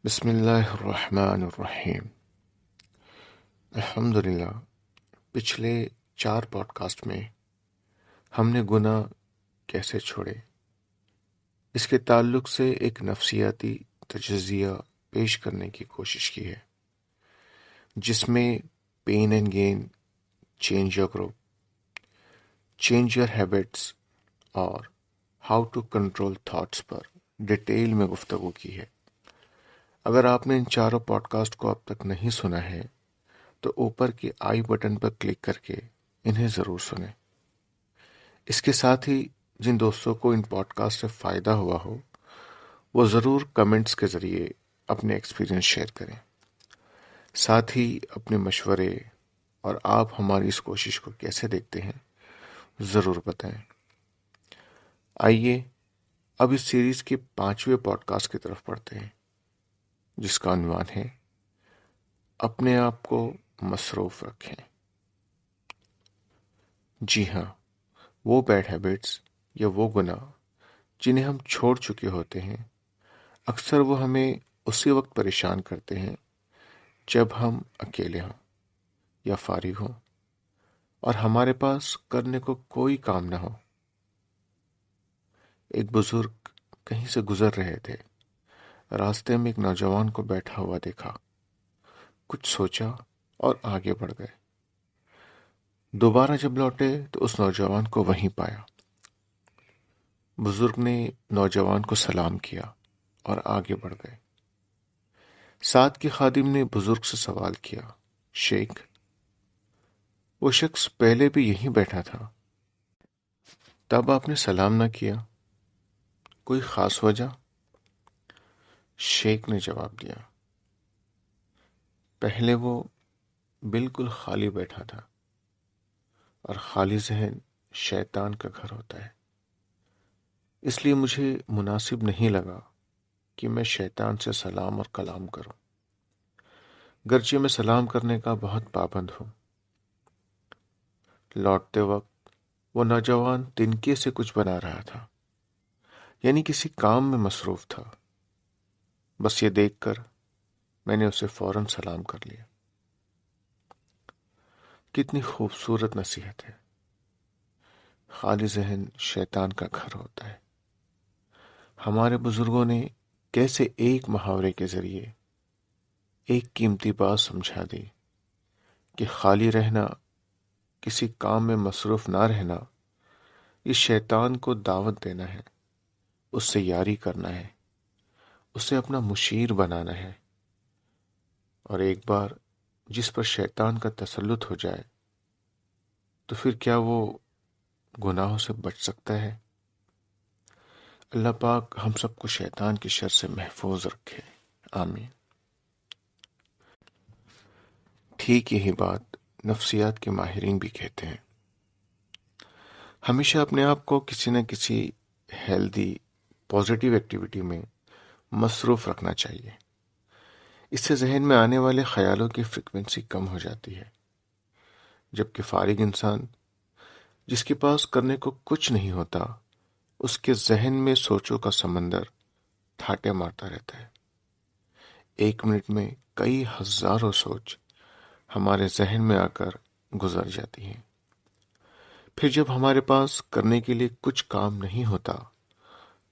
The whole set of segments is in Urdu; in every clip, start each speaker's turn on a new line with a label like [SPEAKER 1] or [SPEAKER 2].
[SPEAKER 1] بسم اللہ الرحمن الرحیم۔ الحمدللہ، پچھلے 4 پوڈ کاسٹ میں ہم نے گناہ کیسے چھوڑے اس کے تعلق سے ایک نفسیاتی تجزیہ پیش کرنے کی کوشش کی ہے، جس میں pain and gain, change your group, change your habits اور ہاؤ ٹو کنٹرول تھاٹس پر ڈیٹیل میں گفتگو کی ہے۔ اگر آپ نے ان 4 پوڈ کاسٹ کو اب تک نہیں سنا ہے تو اوپر کی آئی بٹن پر کلک کر کے انہیں ضرور سنیں۔ اس کے ساتھ ہی جن دوستوں کو ان پوڈ کاسٹ سے فائدہ ہوا ہو وہ ضرور کمنٹس کے ذریعے اپنے ایکسپیرینس شیئر کریں۔ ساتھ ہی اپنے مشورے اور آپ ہماری اس کوشش کو کیسے دیکھتے ہیں ضرور بتائیں۔ آئیے اب اس سیریز کے 5ویں پوڈ کاسٹ کی طرف پڑھتے ہیں، جس کا عنوان ہے اپنے آپ کو مصروف رکھیں۔ جی ہاں، وہ بیڈ ہیبٹس یا وہ گناہ جنہیں ہم چھوڑ چکے ہوتے ہیں، اکثر وہ ہمیں اسی وقت پریشان کرتے ہیں جب ہم اکیلے ہوں یا فارغ ہوں اور ہمارے پاس کرنے کو کوئی کام نہ ہو۔ ایک بزرگ کہیں سے گزر رہے تھے، راستے میں ایک نوجوان کو بیٹھا ہوا دیکھا، کچھ سوچا اور آگے بڑھ گئے۔ دوبارہ جب لوٹے تو اس نوجوان کو وہیں پایا۔ بزرگ نے نوجوان کو سلام کیا اور آگے بڑھ گئے۔ ساتھ کے خادم نے بزرگ سے سوال کیا، شیخ، وہ شخص پہلے بھی یہیں بیٹھا تھا، تب آپ نے سلام نہ کیا، کوئی خاص وجہ؟ شیخ نے جواب دیا، پہلے وہ بالکل خالی بیٹھا تھا، اور خالی ذہن شیطان کا گھر ہوتا ہے، اس لیے مجھے مناسب نہیں لگا کہ میں شیطان سے سلام اور کلام کروں، گرچہ میں سلام کرنے کا بہت پابند ہوں۔ لوٹتے وقت وہ نوجوان تنکے سے کچھ بنا رہا تھا، یعنی کسی کام میں مصروف تھا۔ بس یہ دیکھ کر میں نے اسے فوراً سلام کر لیا۔ کتنی خوبصورت نصیحت ہے۔ خالی ذہن شیطان کا گھر ہوتا ہے۔ ہمارے بزرگوں نے کیسے ایک محاورے کے ذریعے ایک قیمتی بات سمجھا دی کہ خالی رہنا، کسی کام میں مصروف نہ رہنا، یہ شیطان کو دعوت دینا ہے، اس سے یاری کرنا ہے، اسے اپنا مشیر بنانا ہے، اور ایک بار جس پر شیطان کا تسلط ہو جائے تو پھر کیا وہ گناہوں سے بچ سکتا ہے؟ اللہ پاک ہم سب کو شیطان کی شر سے محفوظ رکھے، آمین۔ ٹھیک یہی بات نفسیات کے ماہرین بھی کہتے ہیں۔ ہمیشہ اپنے آپ کو کسی نہ کسی ہیلدی پازیٹیو ایکٹیویٹی میں مصروف رکھنا چاہیے۔ اس سے ذہن میں آنے والے خیالوں کی فریکوینسی کم ہو جاتی ہے، جبکہ فارغ انسان جس کے پاس کرنے کو کچھ نہیں ہوتا، اس کے ذہن میں سوچوں کا سمندر ٹھاٹے مارتا رہتا ہے۔ 1 منٹ میں کئی ہزاروں سوچ ہمارے ذہن میں آ کر گزر جاتی ہیں۔ پھر جب ہمارے پاس کرنے کے لیے کچھ کام نہیں ہوتا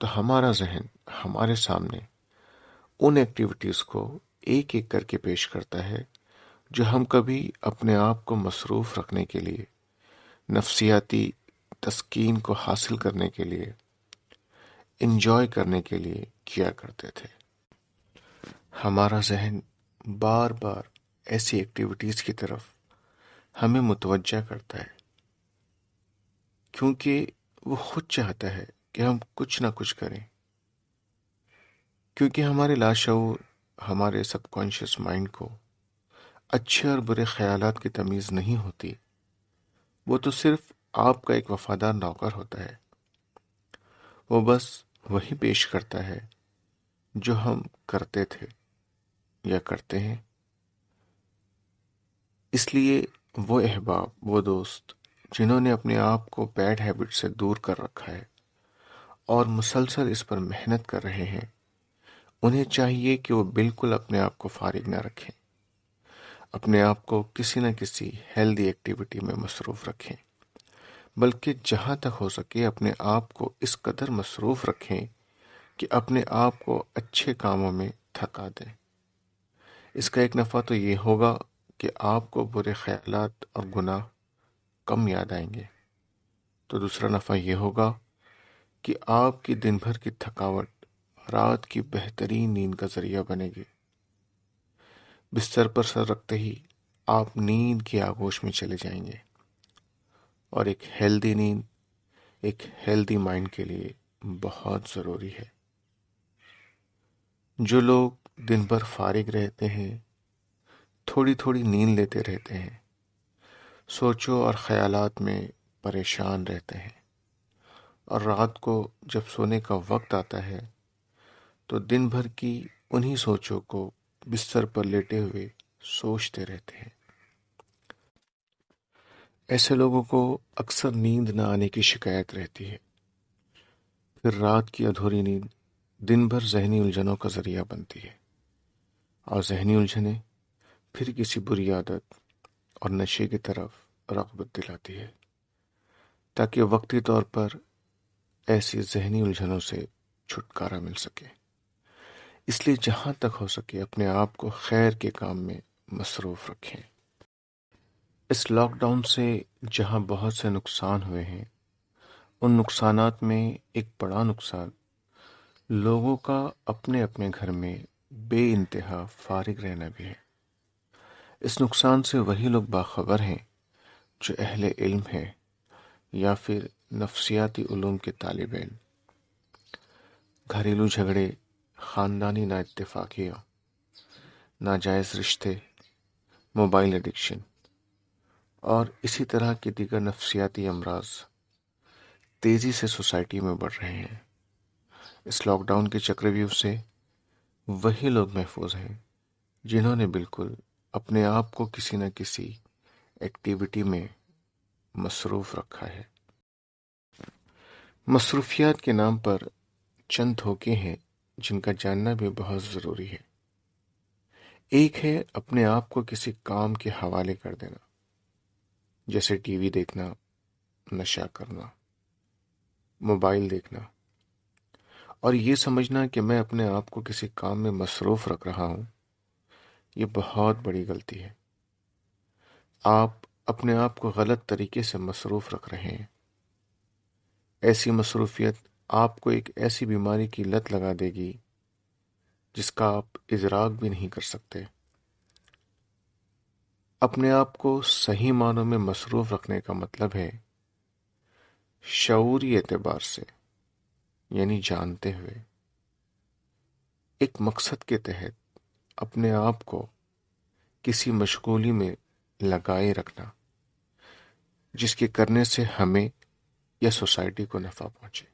[SPEAKER 1] تو ہمارا ذہن ہمارے سامنے ان ایکٹیویٹیز کو ایک ایک کر کے پیش کرتا ہے جو ہم کبھی اپنے آپ کو مصروف رکھنے کے لیے، نفسیاتی تسکین کو حاصل کرنے کے لیے، انجوائے کرنے کے لیے کیا کرتے تھے۔ ہمارا ذہن بار بار ایسی ایکٹیویٹیز کی طرف ہمیں متوجہ کرتا ہے کیونکہ وہ خود چاہتا ہے کہ ہم کچھ نہ کچھ کریں، کیونکہ ہمارے لاشعور، ہمارے سب کانشیس مائنڈ کو اچھے اور برے خیالات کی تمیز نہیں ہوتی۔ وہ تو صرف آپ کا ایک وفادار نوکر ہوتا ہے، وہ بس وہی پیش کرتا ہے جو ہم کرتے تھے یا کرتے ہیں۔ اس لیے وہ احباب، وہ دوست جنہوں نے اپنے آپ کو بیڈ ہیبٹ سے دور کر رکھا ہے اور مسلسل اس پر محنت کر رہے ہیں، انہیں چاہیے کہ وہ بالکل اپنے آپ کو فارغ نہ رکھیں، اپنے آپ کو کسی نہ کسی ہیلدی ایکٹیویٹی میں مصروف رکھیں، بلکہ جہاں تک ہو سکے اپنے آپ کو اس قدر مصروف رکھیں کہ اپنے آپ کو اچھے کاموں میں تھکا دیں۔ اس کا ایک نفع تو یہ ہوگا کہ آپ کو برے خیالات اور گناہ کم یاد آئیں گے، تو دوسرا نفع یہ ہوگا کہ آپ کی دن بھر کی تھکاوٹ رات کی بہترین نیند کا ذریعہ بنے گی۔ بستر پر سر رکھتے ہی آپ نیند کی آغوش میں چلے جائیں گے، اور ایک ہیلدی نیند ایک ہیلدی مائنڈ کے لیے بہت ضروری ہے۔ جو لوگ دن بھر فارغ رہتے ہیں، تھوڑی تھوڑی نیند لیتے رہتے ہیں، سوچوں اور خیالات میں پریشان رہتے ہیں، اور رات کو جب سونے کا وقت آتا ہے تو دن بھر کی انہی سوچوں کو بستر پر لیٹے ہوئے سوچتے رہتے ہیں، ایسے لوگوں کو اکثر نیند نہ آنے کی شکایت رہتی ہے۔ پھر رات کی ادھوری نیند دن بھر ذہنی الجھنوں کا ذریعہ بنتی ہے، اور ذہنی الجھنیں پھر کسی بری عادت اور نشے کی طرف رغبت دلاتی ہے، تاکہ وقتی طور پر ایسی ذہنی الجھنوں سے چھٹکارا مل سکے۔ اس لیے جہاں تک ہو سکے اپنے آپ کو خیر کے کام میں مصروف رکھیں۔ اس لاک ڈاؤن سے جہاں بہت سے نقصان ہوئے ہیں، ان نقصانات میں ایک بڑا نقصان لوگوں کا اپنے اپنے گھر میں بے انتہا فارغ رہنا بھی ہے۔ اس نقصان سے وہی لوگ باخبر ہیں جو اہل علم ہیں یا پھر نفسیاتی علوم کے طالب علم۔ گھریلو جھگڑے، خاندانی نا اتفاقیاں، ناجائز رشتے، موبائل ایڈکشن اور اسی طرح کے دیگر نفسیاتی امراض تیزی سے سوسائٹی میں بڑھ رہے ہیں۔ اس لاک ڈاؤن کے چکرویوہ سے وہی لوگ محفوظ ہیں جنہوں نے بالکل اپنے آپ کو کسی نہ کسی ایکٹیویٹی میں مصروف رکھا ہے۔ مصروفیات کے نام پر چند دھوکے ہیں جن کا جاننا بھی بہت ضروری ہے۔ ایک ہے اپنے آپ کو کسی کام کے حوالے کر دینا، جیسے ٹی وی دیکھنا، نشہ کرنا، موبائل دیکھنا، اور یہ سمجھنا کہ میں اپنے آپ کو کسی کام میں مصروف رکھ رہا ہوں۔ یہ بہت بڑی غلطی ہے۔ آپ اپنے آپ کو غلط طریقے سے مصروف رکھ رہے ہیں۔ ایسی مصروفیت آپ کو ایک ایسی بیماری کی لت لگا دے گی جس کا آپ ادراک بھی نہیں کر سکتے۔ اپنے آپ کو صحیح معنوں میں مصروف رکھنے کا مطلب ہے شعوری اعتبار سے، یعنی جانتے ہوئے، ایک مقصد کے تحت اپنے آپ کو کسی مشغولی میں لگائے رکھنا جس کے کرنے سے ہمیں یا سوسائٹی کو نفع پہنچے۔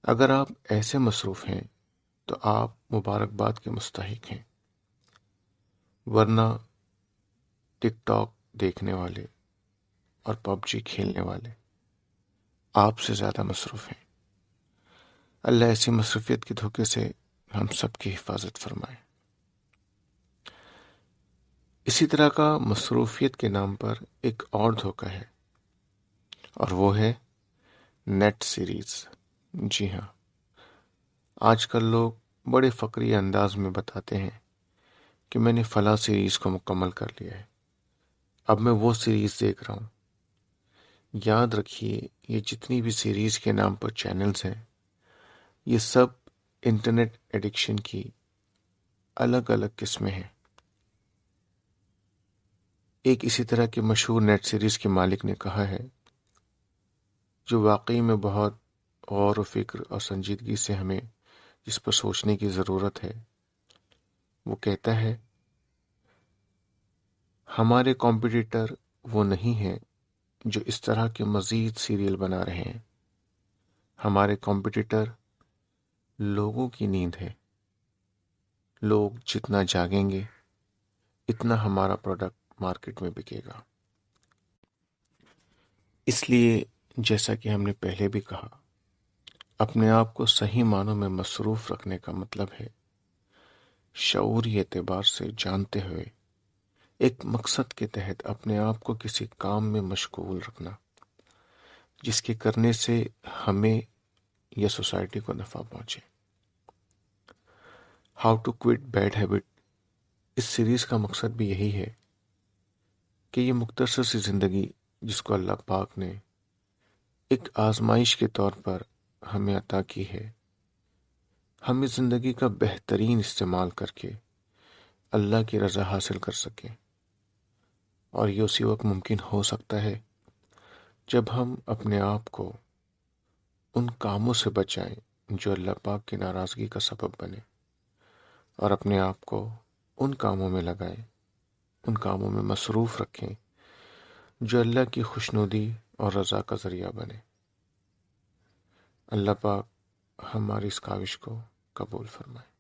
[SPEAKER 1] اگر آپ ایسے مصروف ہیں تو آپ مبارکباد کے مستحق ہیں، ورنہ ٹک ٹاک دیکھنے والے اور پب جی کھیلنے والے آپ سے زیادہ مصروف ہیں۔ اللہ ایسی مصروفیت کے دھوکے سے ہم سب کی حفاظت فرمائے۔ اسی طرح کا مصروفیت کے نام پر ایک اور دھوکہ ہے، اور وہ ہے نیٹ سیریز۔ جی ہاں، آج کل لوگ بڑے فقری انداز میں بتاتے ہیں کہ میں نے فلاں سیریز کو مکمل کر لیا ہے، اب میں وہ سیریز دیکھ رہا ہوں۔ یاد رکھیے، یہ جتنی بھی سیریز کے نام پر چینلز ہیں، یہ سب انٹرنیٹ ایڈکشن کی الگ الگ قسمیں ہیں۔ ایک اسی طرح کے مشہور نیٹ سیریز کے مالک نے کہا ہے، جو واقعی میں بہت غور و فکر اور سنجیدگی سے ہمیں جس پر سوچنے کی ضرورت ہے، وہ کہتا ہے، ہمارے کمپیٹیٹر وہ نہیں ہیں جو اس طرح کے مزید سیریل بنا رہے ہیں، ہمارے کمپیٹیٹر لوگوں کی نیند ہے۔ لوگ جتنا جاگیں گے اتنا ہمارا پروڈکٹ مارکیٹ میں بکے گا۔ اس لیے جیسا کہ ہم نے پہلے بھی کہا، اپنے آپ کو صحیح معنوں میں مصروف رکھنے کا مطلب ہے شعوری اعتبار سے جانتے ہوئے ایک مقصد کے تحت اپنے آپ کو کسی کام میں مشغول رکھنا جس کے کرنے سے ہمیں یا سوسائٹی کو نفع پہنچے۔ How to quit bad habit, اس سیریز کا مقصد بھی یہی ہے کہ یہ مختصر سی زندگی جس کو اللہ پاک نے ایک آزمائش کے طور پر ہمیں عطا کی ہے، ہم اس زندگی کا بہترین استعمال کر کے اللہ کی رضا حاصل کر سکیں، اور یہ اسی وقت ممکن ہو سکتا ہے جب ہم اپنے آپ کو ان کاموں سے بچائیں جو اللہ پاک کی ناراضگی کا سبب بنے، اور اپنے آپ کو ان کاموں میں لگائیں، ان کاموں میں مصروف رکھیں جو اللہ کی خوشنودی اور رضا کا ذریعہ بنے۔ اللہ پاک ہماری اس کاوش کو قبول فرمائے۔